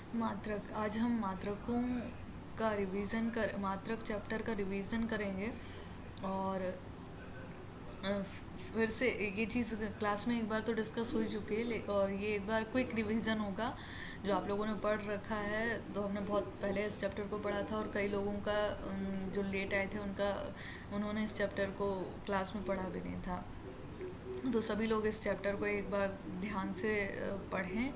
मात्रक, आज हम मात्रकों का मात्रक चैप्टर का रिवीजन करेंगे। और फिर से ये चीज़ क्लास में एक बार तो डिस्कस हो ही चुकी है, और ये एक बार क्विक रिवीजन होगा जो आप लोगों ने पढ़ रखा है। तो हमने बहुत पहले इस चैप्टर को पढ़ा था, और कई लोगों का जो लेट आए थे उन्होंने इस चैप्टर को क्लास में पढ़ा भी नहीं था। तो सभी लोग इस चैप्टर को एक बार ध्यान से पढ़ें।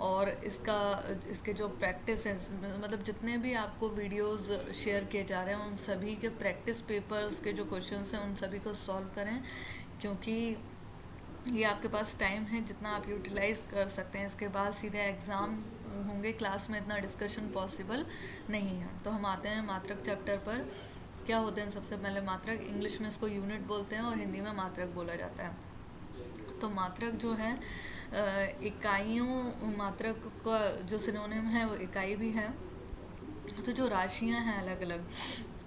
और इसके जो प्रैक्टिस है, मतलब जितने भी आपको वीडियोस शेयर किए जा रहे हैं उन सभी के प्रैक्टिस पेपर्स के जो क्वेश्चंस हैं उन सभी को सॉल्व करें, क्योंकि ये आपके पास टाइम है जितना आप यूटिलाइज कर सकते हैं। इसके बाद सीधे एग्ज़ाम होंगे, क्लास में इतना डिस्कशन पॉसिबल नहीं है। तो हम आते हैं मात्रक चैप्टर पर। क्या होते हैं सबसे पहले मात्रक? इंग्लिश में इसको यूनिट बोलते हैं और हिंदी में मात्रक बोला जाता है। तो मात्रक जो है इकाइयों, मात्रक का जो सिनोनिम है वो इकाई भी है। तो जो राशियां हैं अलग अलग,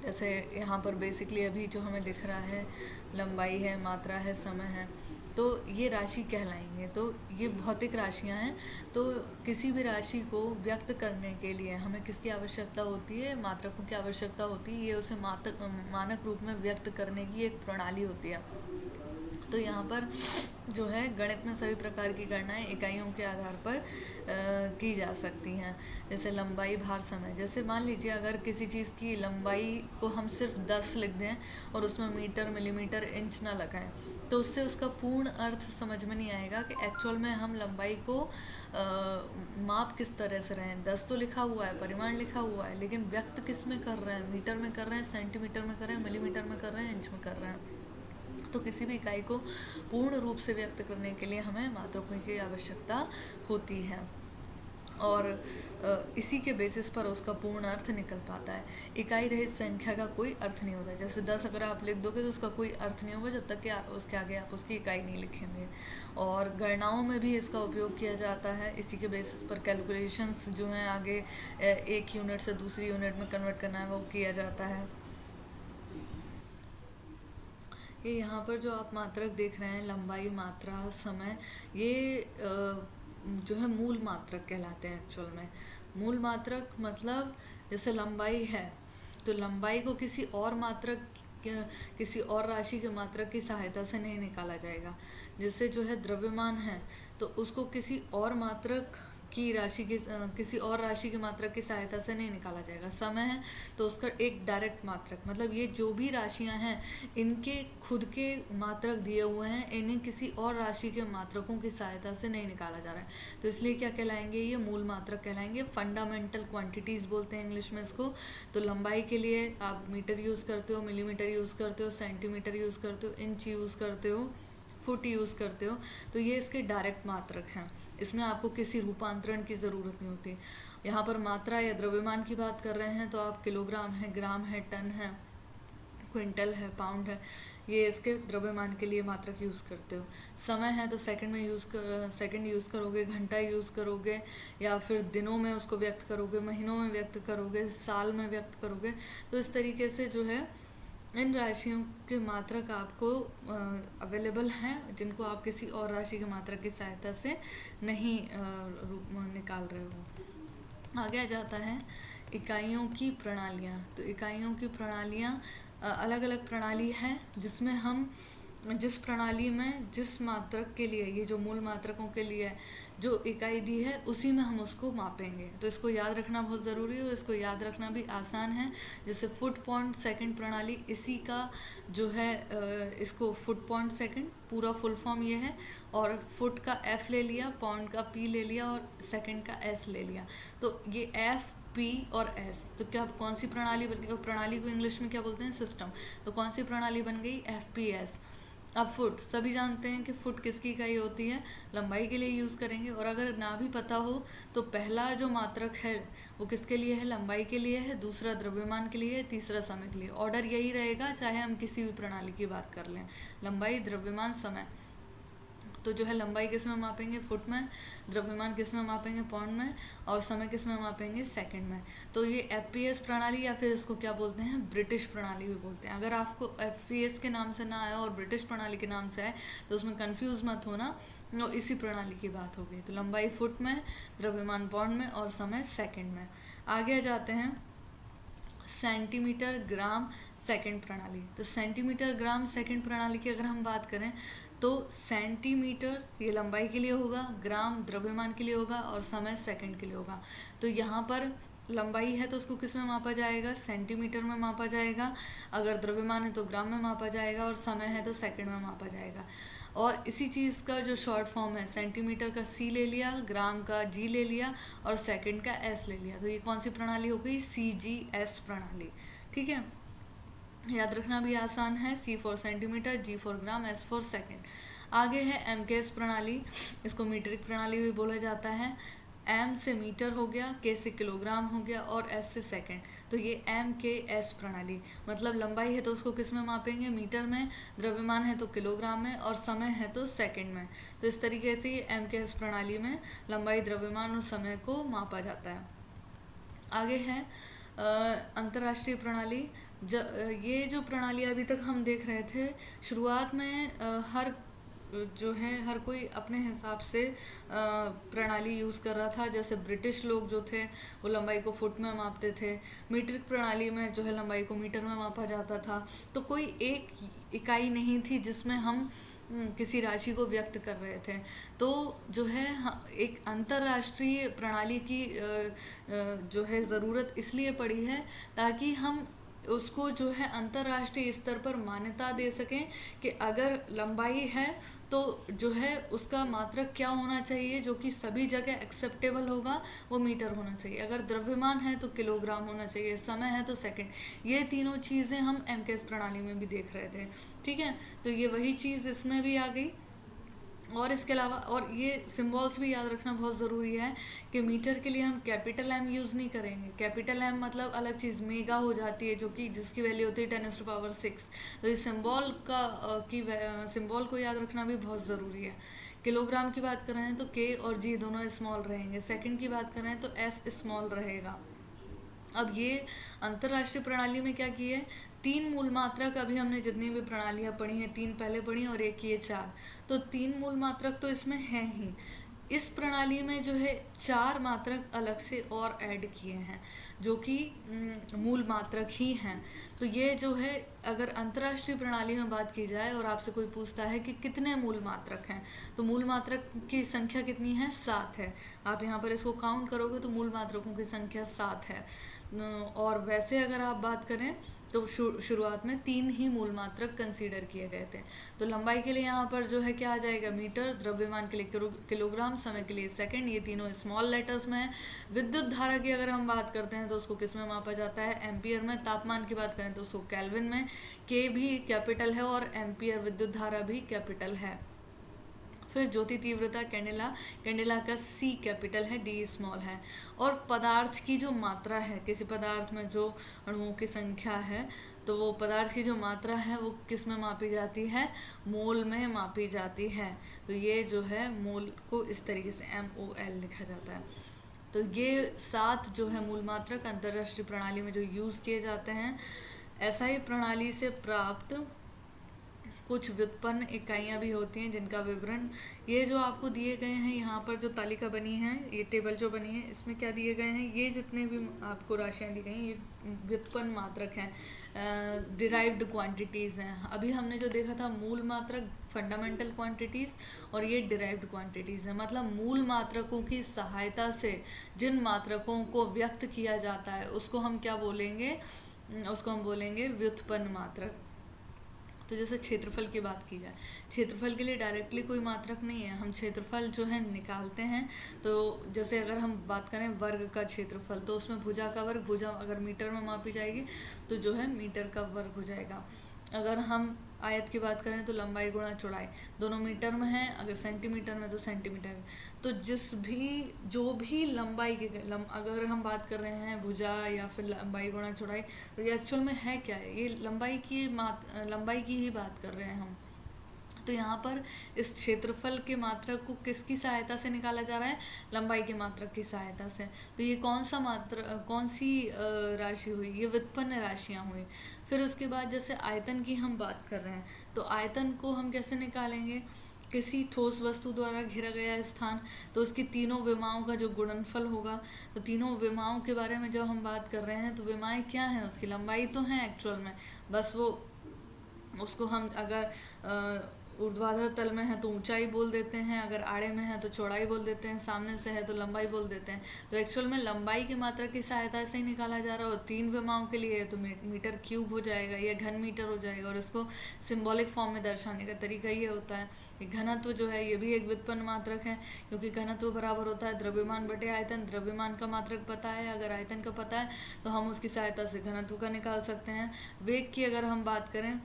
जैसे यहाँ पर बेसिकली अभी जो हमें दिख रहा है, लंबाई है, मात्रा है, समय है, तो ये राशि कहलाएंगे। तो ये भौतिक राशियां हैं। तो किसी भी राशि को व्यक्त करने के लिए हमें किसकी आवश्यकता होती है? मात्रकों की आवश्यकता होती है। ये उसे मानक रूप में व्यक्त करने की एक प्रणाली होती है। तो यहाँ पर जो है गणित में सभी प्रकार की गणनाएं इकाइयों के आधार पर की जा सकती हैं। जैसे लंबाई, भार, समय। जैसे मान लीजिए अगर किसी चीज़ की लंबाई को हम सिर्फ 10 लिख दें और उसमें मीटर, मिलीमीटर, इंच ना लगाएं, तो उससे उसका पूर्ण अर्थ समझ में नहीं आएगा कि एक्चुअल में हम लंबाई को माप किस तरह से रहे हैं। 10 तो लिखा हुआ है, परिमाण लिखा हुआ है, लेकिन व्यक्त किस में कर रहे हैं? मीटर में कर रहे हैं, सेंटीमीटर में कर रहे हैं, मिलीमीटर में कर रहे हैं, इंच में कर रहे हैं। तो किसी भी इकाई को पूर्ण रूप से व्यक्त करने के लिए हमें मात्रकों की आवश्यकता होती है। और इसी के बेसिस पर उसका पूर्ण अर्थ निकल पाता है। इकाई रहित संख्या का कोई अर्थ नहीं होता। जैसे 10 अगर आप लिख दोगे तो उसका कोई अर्थ नहीं होगा जब तक कि उसके आगे आप उसकी इकाई नहीं लिखेंगे। और गणनाओं में भी इसका उपयोग किया जाता है। इसी के बेसिस पर कैलकुलेशंस जो हैं आगे एक यूनिट से दूसरी यूनिट में कन्वर्ट करना है वो किया जाता है। ये यहाँ पर जो आप मात्रक देख रहे हैं, लंबाई, मात्रा, समय, ये जो है मूल मात्रक कहलाते हैं एक्चुअल में। मूल मात्रक मतलब जैसे लंबाई है, तो लंबाई को किसी और राशि के मात्रक की सहायता से नहीं निकाला जाएगा। जैसे जो है द्रव्यमान है, तो उसको किसी और राशि की मात्रक की सहायता से नहीं निकाला जाएगा। समय है तो उसका एक डायरेक्ट मात्रक, मतलब ये जो भी राशियां हैं इनके खुद के मात्रक दिए हुए हैं, इन्हें किसी और राशि के मात्रकों की सहायता से नहीं निकाला जा रहा है। तो इसलिए क्या कहलाएंगे? ये मूल मात्रक कहलाएंगे। फंडामेंटल क्वांटिटीज बोलते हैं इंग्लिश में इसको। तो लंबाई के लिए आप मीटर यूज़ करते हो, मिलीमीटर यूज़ करते हो, सेंटीमीटर यूज़ करते हो, इंच यूज़ करते हो, फुट यूज़ करते हो। तो ये इसके डायरेक्ट मात्रक हैं। इसमें आपको किसी रूपांतरण की ज़रूरत नहीं होती। यहाँ पर मात्रा या द्रव्यमान की बात कर रहे हैं तो आप किलोग्राम है, ग्राम है, टन है, क्विंटल है, पाउंड है, ये इसके द्रव्यमान के लिए मात्रक यूज़ करते हो। समय है तो सेकंड यूज़ करोगे, घंटा यूज़ करोगे, या फिर दिनों में उसको व्यक्त करोगे, महीनों में व्यक्त करोगे, साल में व्यक्त करोगे। तो इस तरीके से जो है इन राशियों के मात्रक आपको अवेलेबल हैं, जिनको आप किसी और राशि के मात्रक की सहायता से नहीं रूप में निकाल रहे हो। आगे आ जाता है इकाइयों की प्रणालियाँ। तो इकाइयों की प्रणालियाँ अलग अलग प्रणाली है, जिसमें हम जिस प्रणाली में जिस मात्रक के लिए, ये जो मूल मात्रकों के लिए जो इकाई दी है उसी में हम उसको मापेंगे। तो इसको याद रखना बहुत ज़रूरी है, और इसको याद रखना भी आसान है। जैसे फुट पॉइंट सेकंड प्रणाली, इसी का जो है इसको फुट पॉइंट सेकंड पूरा फुल फॉर्म ये है। और फुट का एफ ले लिया, पॉइंट का पी ले लिया, और सेकंड का एस ले लिया। तो ये एफ, पी और एस, तो क्या कौन सी प्रणाली बन गई? और प्रणाली को इंग्लिश में क्या बोलते हैं? सिस्टम। तो कौन सी प्रणाली बन गई? F, P, S. अब फुट, सभी जानते हैं कि फुट किसकी इकाई होती है? लंबाई के लिए यूज़ करेंगे। और अगर ना भी पता हो तो पहला जो मात्रक है वो किसके लिए है? लंबाई के लिए है, दूसरा द्रव्यमान के लिए है, तीसरा समय के लिए। ऑर्डर यही रहेगा चाहे हम किसी भी प्रणाली की बात कर लें, लंबाई, द्रव्यमान, समय। तो जो है लंबाई किस में मापेंगे, फुट में, द्रव्यमान किस में मापेंगे, पाउंड में, और समय किस में मापेंगे, सेकंड में। तो ये एफपीएस प्रणाली या फिर इसको क्या बोलते हैं, ब्रिटिश प्रणाली भी बोलते हैं। अगर आपको एफपीएस के नाम से ना आया और ब्रिटिश प्रणाली के नाम से आए तो उसमें कंफ्यूज मत होना, और इसी प्रणाली की बात हो गई। तो लंबाई फुट में, द्रव्यमान पाउंड में, और समय सेकंड में। आगे जाते हैं सेंटीमीटर ग्राम सेकंड प्रणाली। तो सेंटीमीटर ग्राम सेकंड प्रणाली की अगर हम बात करें तो सेंटीमीटर ये लंबाई के लिए होगा, ग्राम द्रव्यमान के लिए होगा, और समय सेकंड के लिए होगा। तो यहाँ पर लंबाई है तो उसको किस में मापा जाएगा, सेंटीमीटर में मापा जाएगा। अगर द्रव्यमान है तो ग्राम में मापा जाएगा, और समय है तो सेकंड में मापा जाएगा। और इसी चीज़ का जो शॉर्ट फॉर्म है, सेंटीमीटर का सी ले लिया, ग्राम का जी ले लिया, और सेकंड का एस ले लिया। तो ये कौन सी प्रणाली हो गई, CGS प्रणाली। ठीक है, याद रखना भी आसान है, C for centimetre, G for gram, S for second. आगे है MKS प्रणाली, इसको मीट्रिक प्रणाली भी बोला जाता है। M से मीटर हो गया, K से किलोग्राम हो गया, और S से सेकंड। तो ये MKS प्रणाली, मतलब लंबाई है तो उसको किस में मापेंगे, मीटर में, द्रव्यमान है तो किलोग्राम में, और समय है तो सेकंड में। तो इस तरीके से ये MKS प्रणाली में लंबाई, द्रव्यमान और समय को मापा जाता है। आगे है अंतर्राष्ट्रीय प्रणाली। ये जो प्रणाली अभी तक हम देख रहे थे, शुरुआत में हर जो है हर कोई अपने हिसाब से प्रणाली यूज़ कर रहा था। जैसे ब्रिटिश लोग जो थे वो लंबाई को फुट में मापते थे, मीट्रिक प्रणाली में जो है लंबाई को मीटर में मापा जाता था। तो कोई एक इकाई नहीं थी जिसमें हम किसी राशि को व्यक्त कर रहे थे। तो जो है एक अंतर्राष्ट्रीय प्रणाली की जो है ज़रूरत इसलिए पड़ी है ताकि हम उसको जो है अंतर्राष्ट्रीय स्तर पर मान्यता दे सकें कि अगर लंबाई है तो जो है उसका मात्रक क्या होना चाहिए जो कि सभी जगह एक्सेप्टेबल होगा, वो मीटर होना चाहिए। अगर द्रव्यमान है तो किलोग्राम होना चाहिए, समय है तो सेकंड। ये तीनों चीज़ें हम MKS प्रणाली में भी देख रहे थे। ठीक है, तो ये वही चीज़ इसमें भी आ गई। और इसके अलावा और ये सिम्बॉल्स भी याद रखना बहुत ज़रूरी है कि मीटर के लिए हम कैपिटल M यूज़ नहीं करेंगे। कैपिटल M मतलब अलग चीज़, मेगा हो जाती है, जो कि जिसकी वैल्यू होती है 10⁻⁶। तो इस सिम्बॉल का सिम्बॉल को याद रखना भी बहुत ज़रूरी है। किलोग्राम की बात कर रहे हैं तो K और G दोनों स्मॉल रहेंगे। सेकंड की बात कर रहे हैं तो S स्मॉल रहेगा। अब ये अंतर्राष्ट्रीय प्रणाली में क्या किए, 3 मूल मात्रक, अभी हमने जितनी भी प्रणालियाँ पढ़ी हैं 3 पहले पढ़ी और एक ये 4, तो 3 मूल मात्रक तो इसमें हैं ही। इस प्रणाली में जो है 4 मात्रक अलग से और ऐड किए हैं जो कि मूल मात्रक ही हैं। तो ये जो है अगर अंतर्राष्ट्रीय प्रणाली में बात की जाए और आपसे कोई पूछता है कि कितने मूल मात्रक हैं, तो मूल मात्रक की संख्या कितनी है, 7 है। आप यहाँ पर इसको काउंट करोगे तो मूल मात्रकों की संख्या 7 है। और वैसे अगर आप बात करें तो शुरुआत में 3 ही मूल मात्रक कंसीडर किए गए थे। तो लंबाई के लिए यहाँ पर जो है क्या आ जाएगा, मीटर, द्रव्यमान के लिए किलोग्राम, समय के लिए सेकंड, ये तीनों स्मॉल लेटर्स में है। विद्युत धारा की अगर हम बात करते हैं तो उसको किस में मापा जाता है, एम्पियर में। तापमान की बात करें तो उसको केल्विन में। के भी कैपिटल है और एम्पियर विद्युत धारा भी कैपिटल है। फिर ज्योति तीव्रता कैंडेला, कैंडेला का C कैपिटल है, D स्मॉल है। और पदार्थ की जो मात्रा है, किसी पदार्थ में जो अणुओं की संख्या है, तो वो पदार्थ की जो मात्रा है वो किस में मापी जाती है, मोल में मापी जाती है। तो ये जो है मोल को इस तरीके से MOL लिखा जाता है। तो ये 7 जो है मूल मात्रक अंतर्राष्ट्रीय प्रणाली में जो यूज़ किए जाते हैं। SI प्रणाली से प्राप्त कुछ व्युत्पन्न इकाइयाँ भी होती हैं जिनका विवरण ये जो आपको दिए गए हैं, यहाँ पर जो तालिका बनी है, ये टेबल जो बनी है, इसमें क्या दिए गए हैं, ये जितने भी आपको राशियाँ दी गई हैं ये व्युत्पन्न मात्रक हैं, डिराइव्ड क्वांटिटीज़ हैं। अभी हमने जो देखा था मूल मात्रक, फंडामेंटल क्वांटिटीज़, और ये डिराइव्ड क्वांटिटीज़ हैं। मतलब मूल मात्रकों की सहायता से जिन मात्रकों को व्यक्त किया जाता है उसको हम क्या बोलेंगे, उसको हम बोलेंगे व्युत्पन्न मात्रक। तो जैसे क्षेत्रफल की बात की जाए, क्षेत्रफल के लिए डायरेक्टली कोई मात्रक नहीं है, हम क्षेत्रफल जो है निकालते हैं। तो जैसे अगर हम बात करें वर्ग का क्षेत्रफल, तो उसमें भुजा का वर्ग, भुजा अगर मीटर में मापी जाएगी तो जो है मीटर का वर्ग हो जाएगा। अगर हम आयत की बात करें तो लंबाई गुणा चौड़ाई, दोनों मीटर में है, अगर सेंटीमीटर में तो सेंटीमीटर में। तो जो भी लंबाई के अगर हम बात कर रहे हैं भुजा या फिर लंबाई गुणा चौड़ाई, तो ये एक्चुअल में है क्या है, ये लंबाई की ही बात कर रहे हैं हम। तो यहाँ पर इस क्षेत्रफल के मात्रक को किसकी सहायता से निकाला जा रहा है? लंबाई के मात्रक की सहायता से। तो ये कौन सी राशि हुई? ये व्युत्पन्न राशियाँ हुई। फिर उसके बाद जैसे आयतन की हम बात कर रहे हैं, तो आयतन को हम कैसे निकालेंगे? किसी ठोस वस्तु द्वारा घिरा गया स्थान, तो उसकी तीनों विमाओं का जो गुणनफल होगा, तो तीनों विमाओं के बारे में जब हम बात कर रहे हैं, तो विमाएं क्या हैं? उसकी लंबाई तो है एक्चुअल में, बस वो उसको हम अगर ऊर्ध्वाधर तल में है तो ऊंचाई बोल देते हैं, अगर आड़े में है तो चौड़ाई बोल देते हैं, सामने से है तो लंबाई बोल देते हैं। तो एक्चुअल में लंबाई की मात्रा की सहायता से ही निकाला जा रहा है, और 3 विमाओं के लिए तो मीटर क्यूब हो जाएगा या घन मीटर हो जाएगा। और इसको सिंबॉलिक फॉर्म में दर्शाने का तरीका ये होता है कि घनत्व जो है ये भी एक व्युत्पन्न मात्रक है, क्योंकि घनत्व बराबर होता है द्रव्यमान बटे आयतन। द्रव्यमान का मात्रक पता है, अगर आयतन का पता है तो हम उसकी सहायता से घनत्व का निकाल सकते हैं। वेग की अगर हम बात करें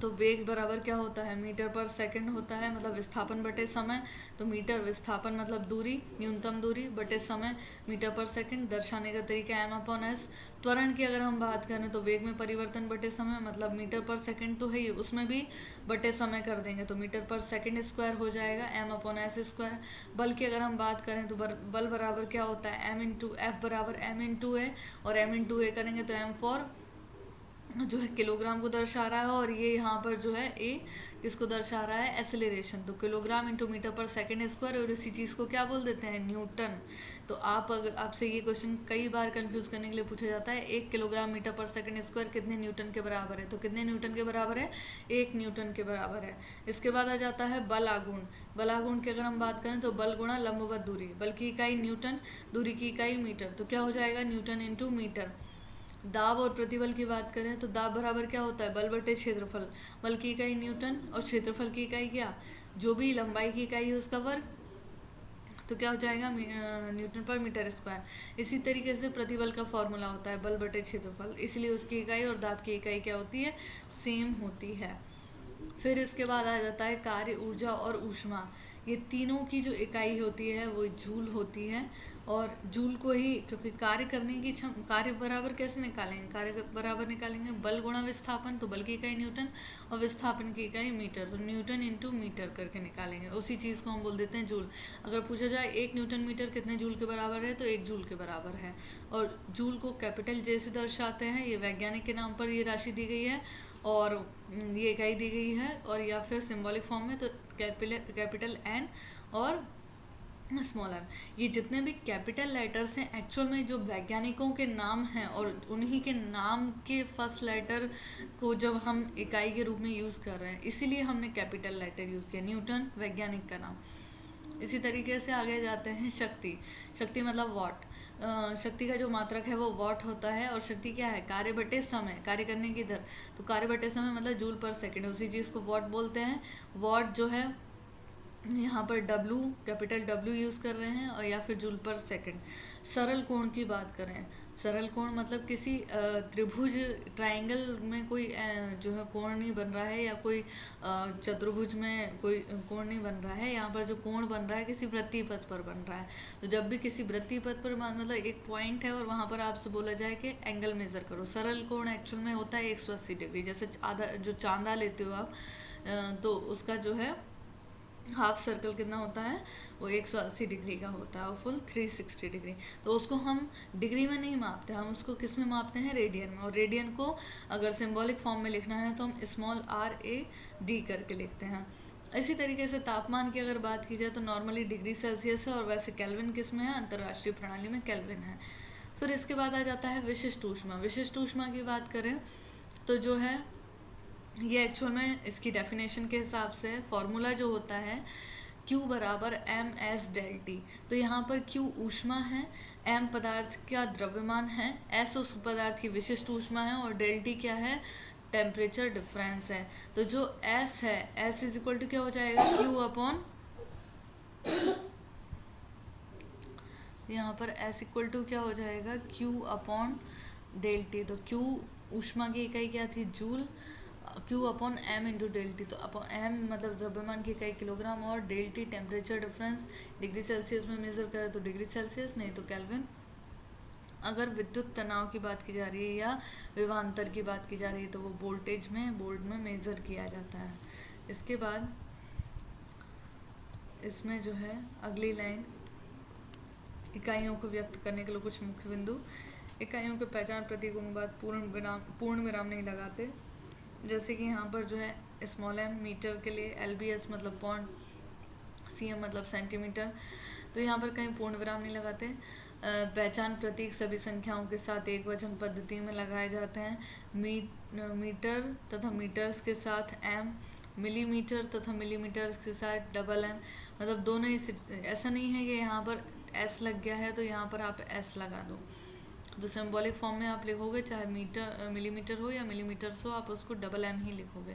तो वेग बराबर क्या होता है? मीटर पर सेकंड होता है, मतलब विस्थापन बटे समय। तो मीटर विस्थापन मतलब दूरी, न्यूनतम दूरी बटे समय, मीटर पर सेकंड। दर्शाने का तरीका m/s। त्वरण की अगर हम बात करें तो वेग में परिवर्तन बटे समय, मतलब मीटर पर सेकंड तो है ही, उसमें भी बटे समय कर देंगे तो मीटर पर सेकंड स्क्वायर हो जाएगा, m/s स्क्वायर। बल की अगर हम बात करें तो बल बराबर क्या होता है? m/f बराबर m/a, और m/a करेंगे तो m फॉर जो है किलोग्राम को दर्शा रहा है, और ये यहाँ पर जो है ए किसको दर्शा रहा है? एक्सेलरेशन। तो किलोग्राम इंटू मीटर पर सेकंड स्क्वायर, और इसी चीज़ को क्या बोल देते हैं? न्यूटन। तो आपसे ये क्वेश्चन कई बार कंफ्यूज करने के लिए पूछा जाता है, 1 किलोग्राम मीटर पर सेकंड स्क्वायर कितने न्यूटन के बराबर है? तो कितने न्यूटन के बराबर है? 1 न्यूटन के बराबर है। इसके बाद आ जाता है बल आघूर्ण। बल आघूर्ण की अगर हम बात करें तो बल गुणा लंबवत दूरी। बल की इकाई न्यूटन, दूरी की इकाई मीटर, तो क्या हो जाएगा? Newton into meter. दाब और प्रतिबल की बात करें तो दाब बराबर क्या होता है? बल बटे क्षेत्रफल। बल की इकाई न्यूटन और क्षेत्रफल की इकाई क्या? जो भी लंबाई की इकाई है उसका वर्ग, तो क्या हो जाएगा? न्यूटन पर मीटर स्क्वायर। इसी तरीके से प्रतिबल का फॉर्मूला होता है बल बटे क्षेत्रफल, इसलिए उसकी इकाई और दाब की इकाई क्या होती है? सेम होती है। फिर इसके बाद आ जाता है कार्य, ऊर्जा और ऊष्मा। ये तीनों की जो इकाई होती है वो जूल होती है, और जूल को ही, क्योंकि कार्य करने की कार्य बराबर कैसे निकालेंगे? कार्य बराबर निकालेंगे बल गुणा विस्थापन, तो बल की इकाई न्यूटन और विस्थापन की इकाई मीटर, तो न्यूटन इंटू मीटर करके निकालेंगे। उसी चीज़ को हम बोल देते हैं जूल। अगर पूछा जाए 1 न्यूटन मीटर कितने जूल के बराबर है, तो 1 जूल के बराबर है। और जूल को कैपिटल जे से दर्शाते हैं, ये वैज्ञानिक के नाम पर ये राशि दी गई है, और ये इकाई दी गई है, और या फिर सिंबॉलिक फॉर्म में तो कैपिटल एन और स्मॉल एम। ये जितने भी कैपिटल लेटर्स हैं एक्चुअल में जो वैज्ञानिकों के नाम हैं, और उन्हीं के नाम के फर्स्ट लेटर को जब हम इकाई के रूप में यूज़ कर रहे हैं, इसीलिए हमने कैपिटल लेटर यूज़ किया। न्यूटन वैज्ञानिक का नाम। इसी तरीके से आगे जाते हैं शक्ति। शक्ति मतलब वॉट। शक्ति का जो मात्रक है वो वॉट होता है, और शक्ति क्या है? कार्य बटे समय, कार्य करने की दर। तो कार्य बटे समय मतलब जूल पर सेकंड, उसी चीज़ को वॉट बोलते हैं। वॉट जो है यहाँ पर डब्लू, कैपिटल डब्लू यूज़ कर रहे हैं, और या फिर जूल पर सेकंड। सरल कोण की बात करें, सरल कोण मतलब किसी त्रिभुज, ट्रायंगल में कोई जो है कोण नहीं बन रहा है, या कोई चतुर्भुज में कोई कोण नहीं बन रहा है। यहाँ पर जो कोण बन रहा है किसी वृत्तीय पथ पर बन रहा है। तो जब भी किसी वृत्तीय पथ पर मतलब एक पॉइंट है और वहाँ पर आपसे बोला जाए कि एंगल मेज़र करो। सरल कोण एक्चुअल में होता है 180 डिग्री। जैसे आधा जो चांदा लेते हो आप, तो उसका जो है हाफ सर्कल कितना होता है? वो 180 डिग्री का होता है, और फुल 360 डिग्री। तो उसको हम डिग्री में नहीं मापते, हम उसको किस में मापते हैं? रेडियन में। और रेडियन को अगर सिंबॉलिक फॉर्म में लिखना है तो हम स्मॉल RAD करके लिखते हैं। इसी तरीके से तापमान की अगर बात की जाए तो नॉर्मली डिग्री सेल्सियस है, और वैसे केल्विन किस में है? अंतर्राष्ट्रीय प्रणाली में केल्विन है। फिर इसके बाद आ जाता है विशिष्ट ऊष्मा। विशिष्ट ऊष्मा की बात करें तो जो है ये एक्चुअल में इसकी डेफिनेशन के हिसाब से फॉर्मूला जो होता है Q बराबर MS डेल T। तो यहाँ पर Q ऊष्मा है, M पदार्थ का द्रव्यमान है, S उस पदार्थ की विशिष्ट ऊष्मा है, और डेल T क्या है? टेम्परेचर डिफरेंस है। तो जो S है, S इज इक्वल टू क्या हो जाएगा? Q अपॉन, यहाँ पर S इक्वल टू क्या हो जाएगा? Q upon del T। तो Q ऊष्मा की इकाई क्या थी? Joule. Q upon M into del T. तो अपॉन M मतलब द्रव्यमान की इकाई किलोग्राम, और del T temperature difference. Degree Celsius में मेजर करें तो डिग्री सेल्सियस, नहीं तो केल्विन। अगर विद्युत तनाव की बात की जा रही है या विभवांतर की बात की जा रही है तो वो वोल्टेज में, बोल्ट में मेजर किया जाता है। इसके बाद इसमें जो है अगली लाइन, इकाइयों को व्यक्त करने के लिए कुछ मुख्य बिंदु। इकाइयों के पहचान प्रतीकों के बाद पूर्ण विराम नहीं लगाते। जैसे कि यहाँ पर जो है स्मॉल एम मीटर के लिए, LBS मतलब पॉइंट, CM मतलब सेंटीमीटर, तो यहाँ पर कहीं पूर्ण विराम नहीं लगाते। पहचान प्रतीक सभी संख्याओं के साथ एक वचन पद्धति में लगाए जाते हैं। मीटर तथा मीटर्स के साथ M, मिलीमीटर तथा मिलीमीटर के साथ डबल M, मतलब दोनों ही। ऐसा नहीं है कि यहाँ पर S लग गया है तो यहाँ पर आप S लगा दो। तो सिंबॉलिक फॉर्म में आप लिखोगे, चाहे मिलीमीटर हो या मिलीमीटर्स हो, आप उसको डबल M ही लिखोगे।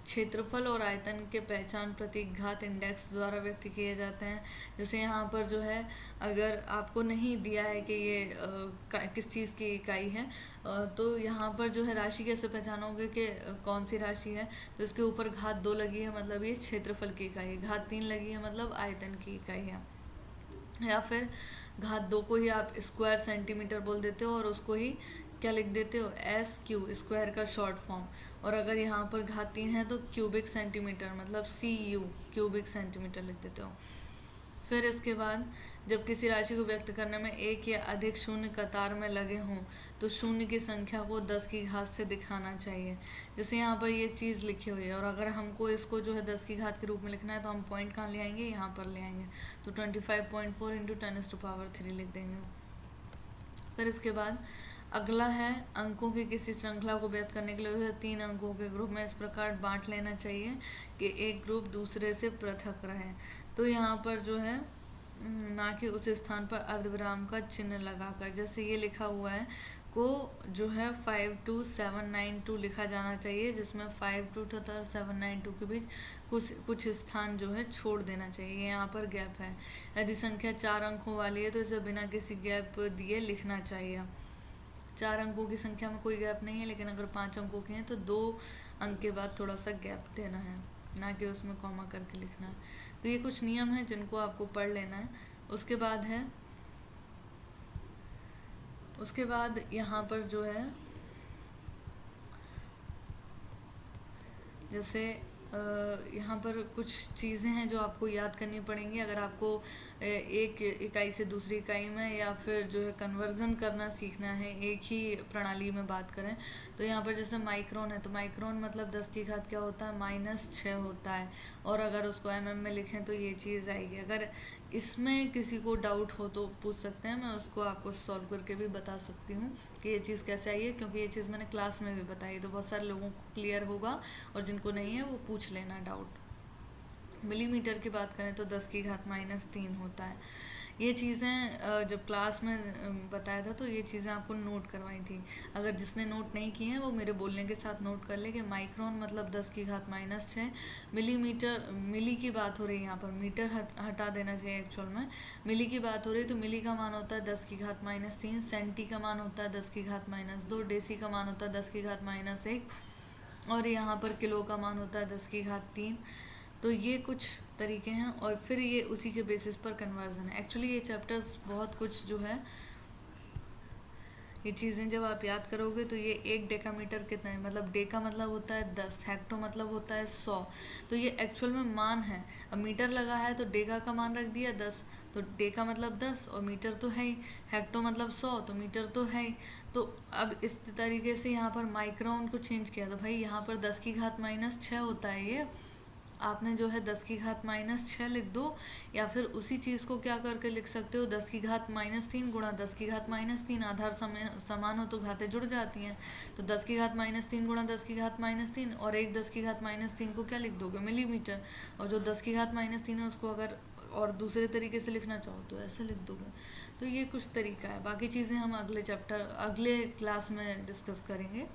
क्षेत्रफल और आयतन के पहचान प्रतीक घात इंडेक्स द्वारा व्यक्त किए जाते हैं। जैसे यहाँ पर जो है, अगर आपको नहीं दिया है कि ये किस चीज़ की इकाई है, तो यहाँ पर जो है राशि कैसे पहचानोगे कि कौन सी राशि है, तो इसके ऊपर घात 2 लगी है मतलब ये क्षेत्रफल की इकाई है, घात 3 लगी है मतलब आयतन की इकाई है। या फिर घात 2 को ही आप स्क्वायर सेंटीमीटर बोल देते हो और उसको ही क्या लिख देते हो, SQ, स्क्वायर का शॉर्ट फॉर्म। और अगर यहाँ पर घात 3 है तो क्यूबिक सेंटीमीटर मतलब CU, क्यूबिक सेंटीमीटर लिख देते हो। फिर इसके बाद जब किसी राशि को व्यक्त करने में एक या अधिक शून्य कतार में लगे हों तो शून्य की संख्या को 10 की घात से दिखाना चाहिए। जैसे यहाँ पर ये चीज़ लिखी हुई है और अगर हमको इसको जो है 10 की घात के रूप में लिखना है तो हम पॉइंट कहाँ ले आएंगे, यहाँ पर ले आएंगे, तो 25.4 × 10⁻³ लिख देंगे। फिर इसके बाद अगला है अंकों की किसी श्रृंखला को व्यक्त करने के लिए उसे 3 अंकों के ग्रुप में इस प्रकार बांट लेना चाहिए कि एक ग्रुप दूसरे से पृथक रहे। तो यहाँ पर जो है ना कि उस स्थान पर अर्धविराम का चिन्ह लगाकर, जैसे ये लिखा हुआ है को जो है 52792 लिखा जाना चाहिए, जिसमें 52 तथा 792 के बीच कुछ स्थान जो है छोड़ देना चाहिए, यहाँ पर गैप है। यदि संख्या 4 अंकों वाली है तो इसे बिना किसी गैप दिए लिखना चाहिए। 4 अंकों की संख्या में कोई गैप नहीं है, लेकिन अगर 5 अंकों की है तो 2 अंक के बाद थोड़ा सा गैप देना है, ना कि उसमें कॉमा करके लिखना है। तो ये कुछ नियम हैं जिनको आपको पढ़ लेना है। उसके बाद यहाँ पर जो है जैसे यहाँ पर कुछ चीज़ें हैं जो आपको याद करनी पड़ेंगी अगर आपको एक इकाई से दूसरी इकाई में या फिर जो है कन्वर्जन करना सीखना है, एक ही प्रणाली में बात करें। तो यहाँ पर जैसे माइक्रोन है तो माइक्रोन मतलब 10 की घात क्या होता है, -6 होता है, और अगर उसको mm में लिखें तो ये चीज़ आएगी। अगर इसमें किसी को डाउट हो तो पूछ सकते हैं, मैं उसको आपको सॉल्व करके भी बता सकती हूँ कि ये चीज़ कैसे आई है, क्योंकि ये चीज़ मैंने क्लास में भी बताई तो बहुत सारे लोगों को क्लियर होगा, और जिनको नहीं है वो पूछ लेना डाउट। मिलीमीटर की बात करें तो 10 की घात -3 होता है। ये चीज़ें जब क्लास में बताया था तो ये चीज़ें आपको नोट करवाई थी। अगर जिसने नोट नहीं की हैं वो मेरे बोलने के साथ नोट कर ले कि माइक्रोन मतलब 10 की घात -6, मिलीमीटर, मिली की बात हो रही है यहाँ पर, मीटर हटा देना चाहिए एक्चुअल में, मिली की बात हो रही है तो मिली का मान होता है 10 की घात -3, सेंटी का मान होता है 10 की घात -2, डेसी का मान होता है 10 की घात -1, और यहाँ पर किलो का मान होता है 10 की घात 3। तो ये कुछ तरीके हैं, और फिर ये उसी के बेसिस पर कन्वर्जन है। एक्चुअली ये चैप्टर्स बहुत कुछ जो है, ये चीज़ें जब आप याद करोगे तो ये 1 डेकामीटर कितना है, मतलब डेका मतलब होता है 10, हेक्टो मतलब होता है 100, तो ये एक्चुअल में मान है। अब मीटर लगा है तो डेका का मान रख दिया 10, तो डेका मतलब 10 और मीटर तो है ही, हेक्टो मतलब 100 तो मीटर तो है ही। तो अब इस तरीके से यहाँ पर माइक्रोन को चेंज किया तो भाई यहाँ पर 10 की घात -6 होता है, ये आपने जो है 10 की घात -6 लिख दो, या फिर उसी चीज़ को क्या करके लिख सकते हो, 10 की घात -3 गुणा 10 की घात -3, आधार समान हो तो घातें जुड़ जाती हैं, तो 10 की घात -3 गुणा 10 की घात -3, और एक 10 की घात -3 को क्या लिख दोगे, मिलीमीटर, और जो 10 की घात -3 है उसको अगर और दूसरे तरीके से लिखना चाहो तो ऐसे लिख दोगे। तो ये कुछ तरीका है, बाकी चीज़ें हम अगले क्लास में डिस्कस करेंगे।